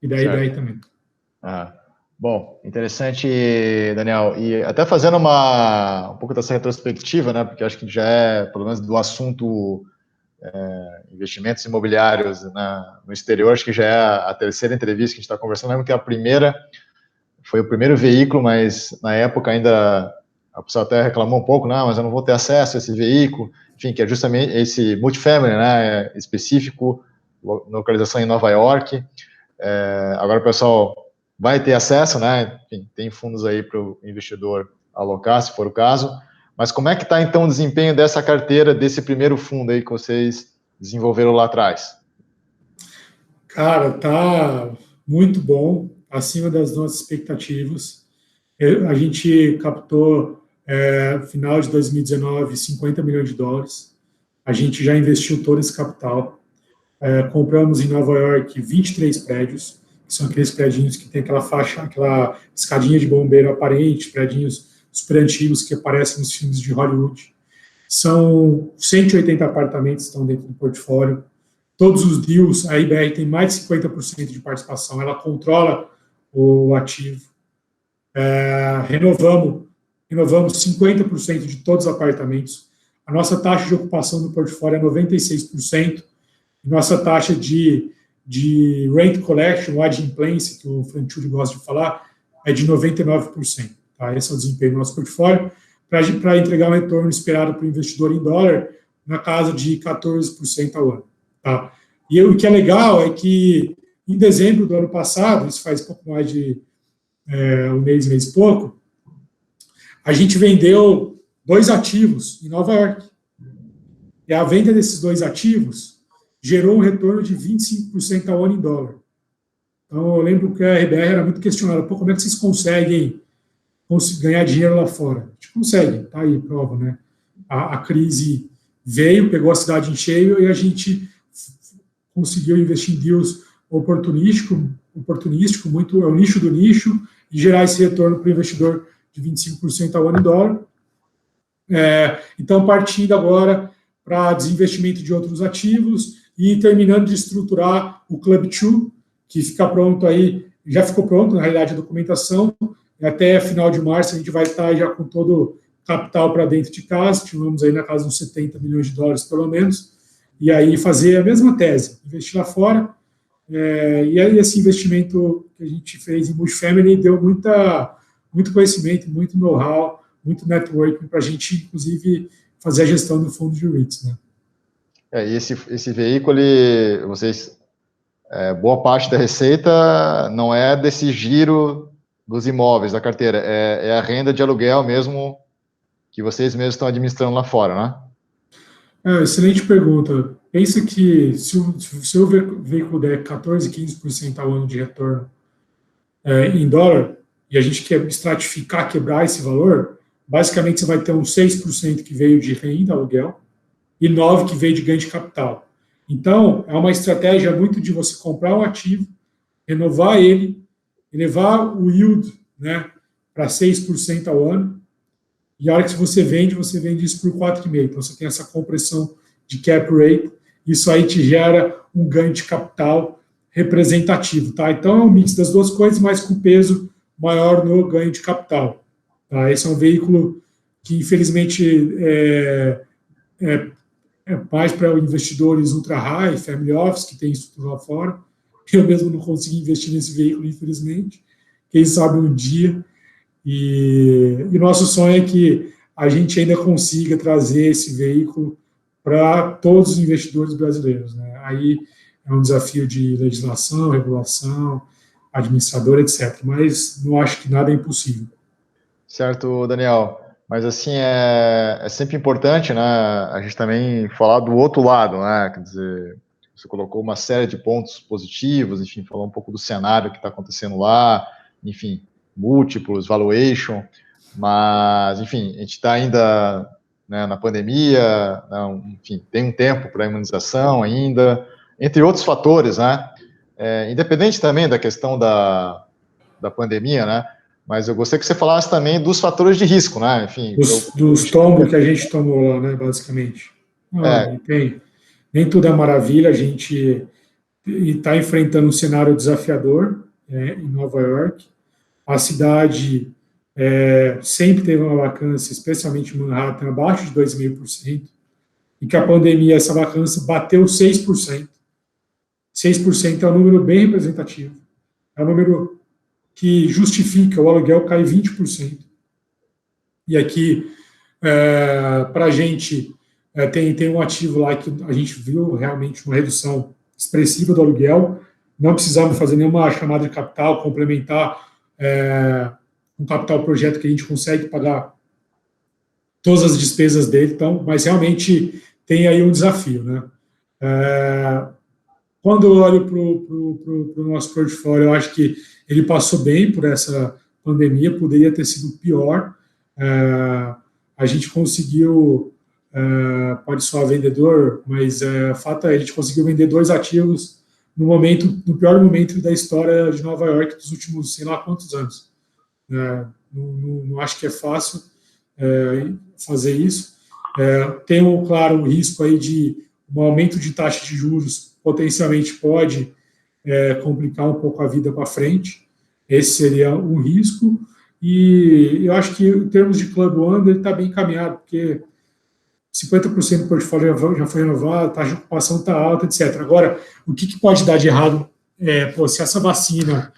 E daí também. Bom, interessante, Daniel. E até fazendo um pouco dessa retrospectiva, né, porque acho que já é, pelo menos do assunto investimentos imobiliários, né, no exterior, acho que já é a terceira entrevista que a gente está conversando. Lembro que a primeira foi o primeiro veículo, mas na época ainda a pessoa até reclamou um pouco, não, mas eu não vou ter acesso a esse veículo, enfim, que é justamente esse multifamily, né, específico, localização em Nova York. Agora o pessoal vai ter acesso, né? Enfim, tem fundos aí para o investidor alocar, se for o caso. Mas como é que está, então, o desempenho dessa carteira, desse primeiro fundo aí que vocês desenvolveram lá atrás? Cara, tá muito bom, acima das nossas expectativas. A gente captou final de 2019, 50 milhões de dólares. A gente já investiu todo esse capital. Compramos em Nova York 23 prédios, que são aqueles prédios que tem aquela faixa, aquela escadinha de bombeiro aparente, prédios super antigos que aparecem nos filmes de Hollywood. São 180 apartamentos que estão dentro do portfólio. Todos os deals, a IBR tem mais de 50% de participação, ela controla o ativo. Renovamos 50% de todos os apartamentos. A nossa taxa de ocupação do portfólio é 96%. Nossa taxa de rent collection, ou adimplência, que o Franchulli gosta de falar, é de 99%. Tá? Esse é o desempenho do nosso portfólio, para entregar um retorno esperado para o investidor em dólar na casa de 14% ao ano. Tá? E o que é legal é que, em dezembro do ano passado, isso faz pouco mais de um mês e pouco, a gente vendeu 2 ativos em Nova York. E a venda desses 2 ativos gerou um retorno de 25% ao ano em dólar. Então, eu lembro que a RBR era muito questionada, como é que vocês conseguem ganhar dinheiro lá fora? A gente consegue, tá aí, prova, né? A crise veio, pegou a cidade em cheio e a gente conseguiu investir em deals oportunístico, muito é o nicho do nicho, e gerar esse retorno para o investidor de 25% ao ano em dólar. Então, partindo agora para desinvestimento de outros ativos e terminando de estruturar o Club 2, que fica pronto aí, já ficou pronto, na realidade, a documentação. Até final de março a gente vai estar já com todo o capital para dentro de casa, estimamos aí na casa de uns 70 milhões de dólares, pelo menos, e aí fazer a mesma tese, investir lá fora. E aí esse investimento que a gente fez em multifamily deu muito conhecimento, muito know-how, muito networking para a gente, inclusive, fazer a gestão do fundo de REITs, né? E esse veículo, vocês, boa parte da receita não é desse giro dos imóveis da carteira, é a renda de aluguel mesmo que vocês mesmos estão administrando lá fora, né? Excelente pergunta. Pensa que se o seu veículo der 14%, 15% ao ano de retorno em dólar, e a gente quer estratificar, quebrar esse valor, basicamente você vai ter uns 6% que veio de renda, aluguel, e 9% que veio de ganho de capital. Então, é uma estratégia muito de você comprar um ativo, renovar ele, elevar o yield, né, para 6% ao ano, e a hora que você vende isso por 4,5%. Então, você tem essa compressão de cap rate, isso aí te gera um ganho de capital representativo. Tá? Então, é um mix das duas coisas, mas com peso maior no ganho de capital. Tá? Esse é um veículo que, infelizmente, é mais para investidores ultra-high, family office, que tem estrutura lá fora. Eu mesmo não consegui investir nesse veículo, infelizmente. Quem sabe um dia. E nosso sonho é que a gente ainda consiga trazer esse veículo para todos os investidores brasileiros, né? Aí é um desafio de legislação, regulação, administrador, etc. Mas não acho que nada é impossível. Certo, Daniel. Mas, assim, é sempre importante, né, a gente também falar do outro lado, né? Quer dizer, você colocou uma série de pontos positivos, enfim, falou um pouco do cenário que está acontecendo lá, enfim, múltiplos, valuation, mas, enfim, a gente está ainda, né, na pandemia, enfim, tem um tempo para a imunização ainda, entre outros fatores, né? Independente também da questão da pandemia, né? Mas eu gostaria que você falasse também dos fatores de risco, né? Enfim, dos tombos que a gente tomou lá, né, basicamente. Nem tudo é maravilha, a gente está enfrentando um cenário desafiador em Nova York. A cidade sempre teve uma vacância, especialmente em Manhattan, abaixo de 2,5%, e que a pandemia, essa vacância bateu 6%. 6% é um número bem representativo. É um número que justifica o aluguel cair 20%. E aqui, para a gente, tem um ativo lá que a gente viu realmente uma redução expressiva do aluguel, não precisamos fazer nenhuma chamada de capital, complementar um capital projeto que a gente consegue pagar todas as despesas dele, então, mas realmente tem aí um desafio, né? Quando eu olho para o nosso portfólio, eu acho que ele passou bem por essa pandemia, poderia ter sido pior, a gente conseguiu, pode soar vendedor, mas o fato é, a gente conseguiu vender 2 ativos no pior momento da história de Nova York dos últimos, sei lá quantos anos. Não acho que é fácil fazer isso. Tem, claro, o risco aí de um aumento de taxa de juros potencialmente pode complicar um pouco a vida para frente. Esse seria um risco. E eu acho que, em termos de Club One, ele está bem encaminhado, porque 50% do portfólio já foi renovado, a taxa de ocupação está alta, etc. Agora, o que pode dar de errado se essa vacina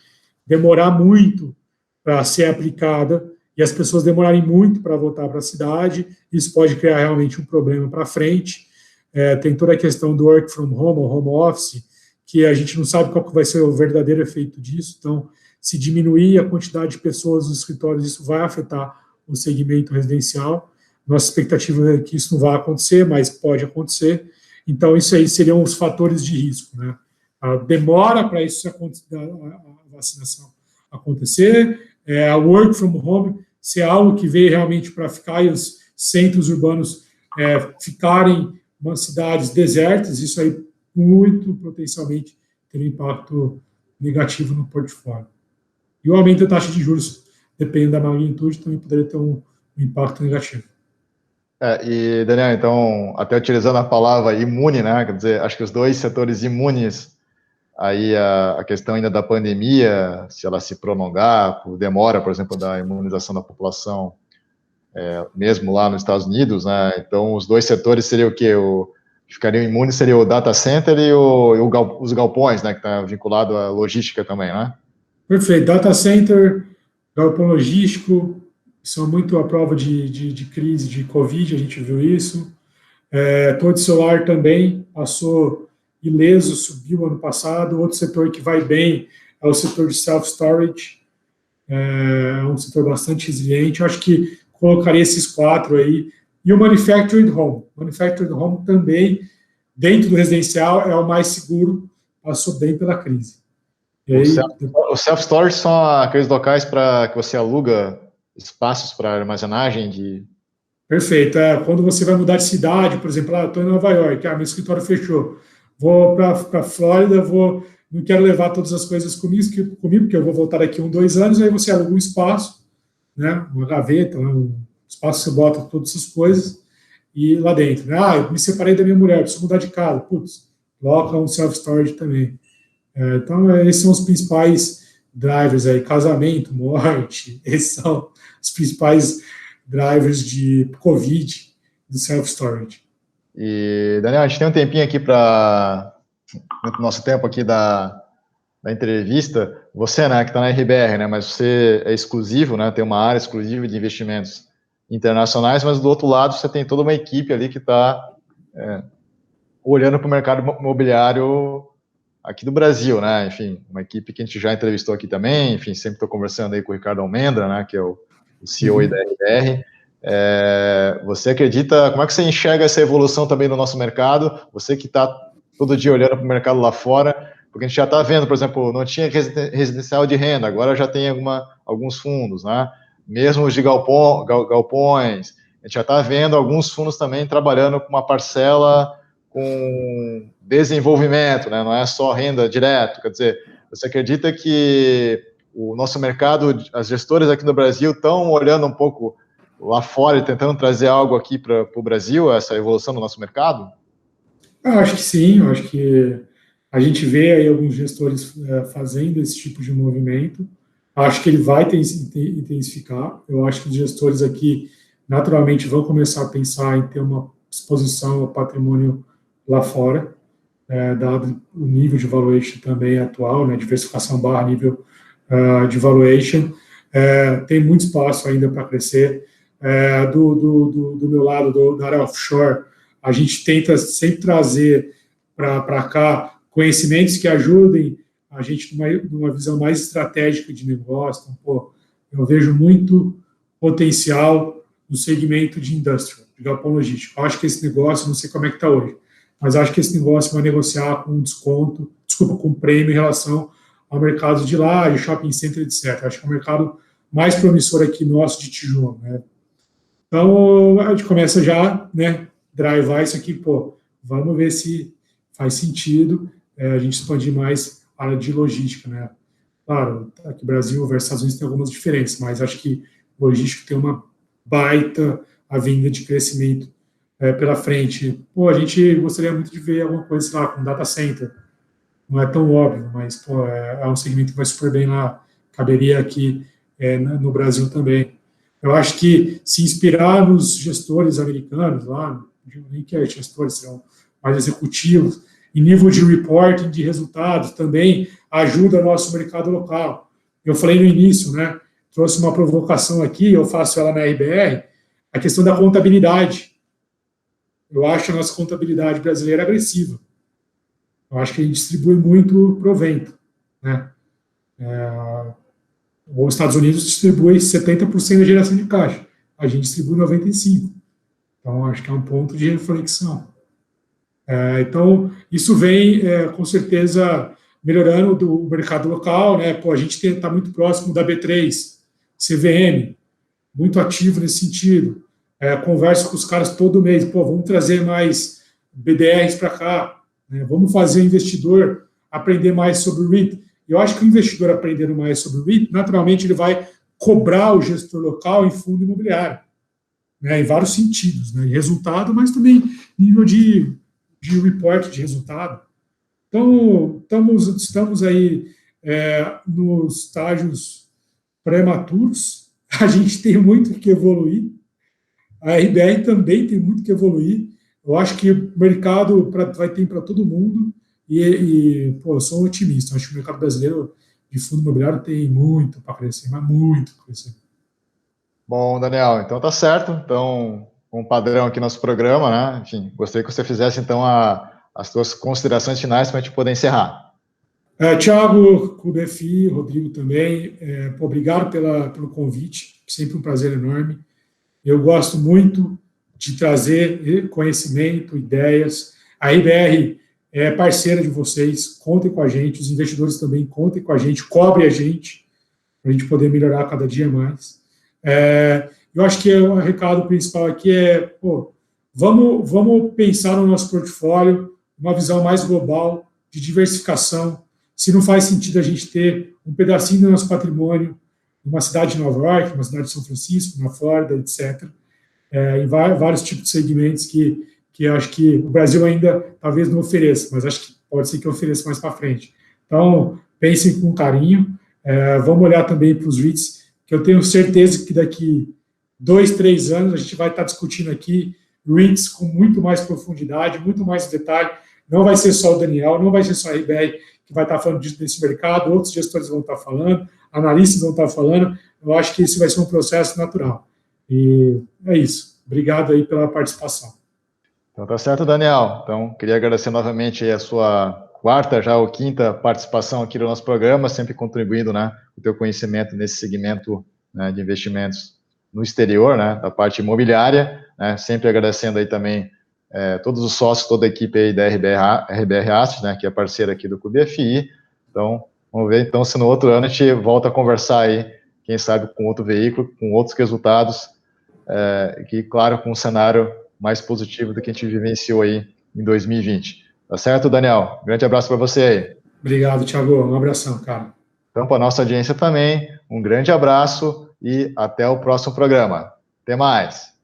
demorar muito para ser aplicada e as pessoas demorarem muito para voltar para a cidade, isso pode criar realmente um problema para frente. Tem toda a questão do work from home, ou home office, que a gente não sabe qual vai ser o verdadeiro efeito disso. Então, se diminuir a quantidade de pessoas nos escritórios, isso vai afetar o segmento residencial. Nossa expectativa é que isso não vai acontecer, mas pode acontecer. Então, isso aí seriam os fatores de risco, né? A demora para isso acontecer, a vacinação acontecer, a work from home ser algo que veio realmente para ficar e os centros urbanos ficarem umas cidades desertas, isso aí muito potencialmente ter um impacto negativo no portfólio. E o aumento da taxa de juros, dependendo da magnitude, também poderia ter um impacto negativo. E, Daniel, então, até utilizando a palavra imune, né, quer dizer, acho que os 2 setores imunes, aí a questão ainda da pandemia, se ela se prolongar, por demora, por exemplo, da imunização da população, mesmo lá nos Estados Unidos, né, então os 2 setores seriam o quê? Que ficariam imunes seria o data center e os galpões, né, que está vinculado à logística também, né? Perfeito. Data center, galpão logístico, são muito a prova de crise de Covid, a gente viu isso. Torre solar também passou ileso, subiu ano passado. Outro setor que vai bem é o setor de self-storage, é um setor bastante resiliente. Eu acho que colocaria esses 4 aí. E o manufactured home. Manufactured home também, dentro do residencial, é o mais seguro, passou bem pela crise. O self-storage são aqueles locais para que você aluga espaços para armazenagem de... Perfeito. Quando você vai mudar de cidade, por exemplo, estou em Nova York, meu escritório fechou, vou para a Flórida, não quero levar todas as coisas comigo, porque eu vou voltar daqui 1, 2 anos, aí você aluga um espaço, né, uma gaveta, um espaço que você bota todas essas coisas, e lá dentro, né, eu me separei da minha mulher, preciso mudar de casa, coloca um self-storage também. Então, esses são os principais drivers aí, casamento, morte, esses são os principais drivers de Covid do self-storage. E, Daniel, a gente tem um tempinho aqui para no nosso tempo aqui da entrevista. Você, né, que está na RBR, né, mas você é exclusivo, né, tem uma área exclusiva de investimentos internacionais, mas do outro lado você tem toda uma equipe ali que está olhando para o mercado imobiliário aqui do Brasil, né, enfim, uma equipe que a gente já entrevistou aqui também, enfim, sempre estou conversando aí com o Ricardo Almendra, né, que é o CEO aí da RBR. Você acredita, como é que você enxerga essa evolução também no nosso mercado? Você que está todo dia olhando para o mercado lá fora, porque a gente já está vendo, por exemplo, não tinha residencial de renda, agora já tem alguns fundos, né? Mesmo os de galpões, a gente já está vendo alguns fundos também trabalhando com uma parcela com desenvolvimento, né? Não é só renda direto, quer dizer, você acredita que o nosso mercado, as gestoras aqui no Brasil estão olhando um pouco lá fora e tentando trazer algo aqui para o Brasil, essa evolução do nosso mercado? Eu acho que sim, eu acho que a gente vê aí alguns gestores fazendo esse tipo de movimento. Acho que ele vai intensificar. Eu acho que os gestores aqui, naturalmente, vão começar a pensar em ter uma exposição ao patrimônio lá fora, dado o nível de valuation também atual, né, diversificação / nível de valuation. Tem muito espaço ainda para crescer. Do meu lado, da área offshore, a gente tenta sempre trazer para cá conhecimentos que ajudem a gente numa visão mais estratégica de negócio. Então, eu vejo muito potencial no segmento de industrial, de galpão logístico. Eu acho que esse negócio, não sei como é que está hoje, mas acho que esse negócio vai negociar com desconto, com prêmio em relação ao mercado de lá, de shopping center, etc. Acho que é o mercado mais promissor aqui nosso de tijolo, né? Então, a gente começa já, né, drivar isso aqui, pô, vamos ver se faz sentido a gente expandir mais a área de logística, né? Claro, aqui no Brasil versus Estados Unidos tem algumas diferenças, mas acho que logística tem uma baita avenida de crescimento pela frente. Pô, a gente gostaria muito de ver alguma coisa, sei lá, com data center. Não é tão óbvio, mas pô, é um segmento que vai super bem lá. Caberia aqui no Brasil também. Eu acho que se inspirar nos gestores americanos lá, não digo nem que gestores serão mais executivos, em nível de reporting de resultados também ajuda o nosso mercado local. Eu falei no início, né? Trouxe uma provocação aqui, eu faço ela na RBR, a questão da contabilidade. Eu acho a nossa contabilidade brasileira agressiva. Eu acho que a gente distribui muito provento, né? Os Estados Unidos distribui 70% da geração de caixa, a gente distribui 95%. Então, acho que é um ponto de reflexão. Então, isso vem, com certeza, melhorando o mercado local, né? Pô, a gente está muito próximo da B3, CVM, muito ativo nesse sentido. Converso com os caras todo mês, pô, vamos trazer mais BDRs para cá, né? Vamos fazer o investidor aprender mais sobre o REIT. Eu acho que o investidor aprendendo mais sobre o REIT, naturalmente ele vai cobrar o gestor local em fundo imobiliário, né? Em vários sentidos, né? Em resultado, mas também nível de report de resultado. Então, estamos aí nos estágios prematuros, a gente tem muito que evoluir, a RBR também tem muito que evoluir, eu acho que o mercado vai ter para todo mundo, pô, eu sou um otimista, acho que o mercado brasileiro de fundo imobiliário tem muito para crescer, mas muito para crescer. Bom, Daniel, então tá certo, então, um padrão aqui no nosso programa, né, enfim, gostaria que você fizesse, então, as suas considerações finais para a gente poder encerrar. Tiago, com o BFI, Rodrigo também, obrigado pelo convite, sempre um prazer enorme. Eu gosto muito de trazer conhecimento, ideias. A IBR é parceira de vocês, contem com a gente, os investidores também contem com a gente, cobrem a gente, para a gente poder melhorar cada dia mais. Eu acho que o recado principal aqui pô, vamos pensar no nosso portfólio, uma visão mais global, de diversificação. Se não faz sentido a gente ter um pedacinho do nosso patrimônio numa cidade de Nova York, uma cidade de São Francisco, na Flórida, etc., em vários tipos de segmentos que eu acho que o Brasil ainda talvez não ofereça, mas acho que pode ser que ofereça mais para frente. Então, pensem com carinho, vamos olhar também para os REITs, que eu tenho certeza que daqui 2, 3 anos a gente vai estar discutindo aqui REITs com muito mais profundidade, muito mais detalhe. Não vai ser só o Daniel, não vai ser só a RBR que vai estar falando disso nesse mercado, outros gestores vão estar falando, analistas vão estar falando. Eu acho que isso vai ser um processo natural. E é isso. Obrigado aí pela participação. Então tá certo, Daniel. Então, queria agradecer novamente a sua quarta já ou quinta participação aqui no nosso programa, sempre contribuindo, né, com o teu conhecimento nesse segmento, né, de investimentos no exterior, né, da parte imobiliária, né, sempre agradecendo aí também todos os sócios, toda a equipe aí da RBR Asset, né, que é parceira aqui do Clube FI. Então, vamos ver então se no outro ano a gente volta a conversar aí, quem sabe com outro veículo, com outros resultados, que, claro, com um cenário mais positivo do que a gente vivenciou aí em 2020. Tá certo, Daniel? Grande abraço para você aí. Obrigado, Thiago. Um abração, cara. Então, para a nossa audiência também, um grande abraço e até o próximo programa. Até mais.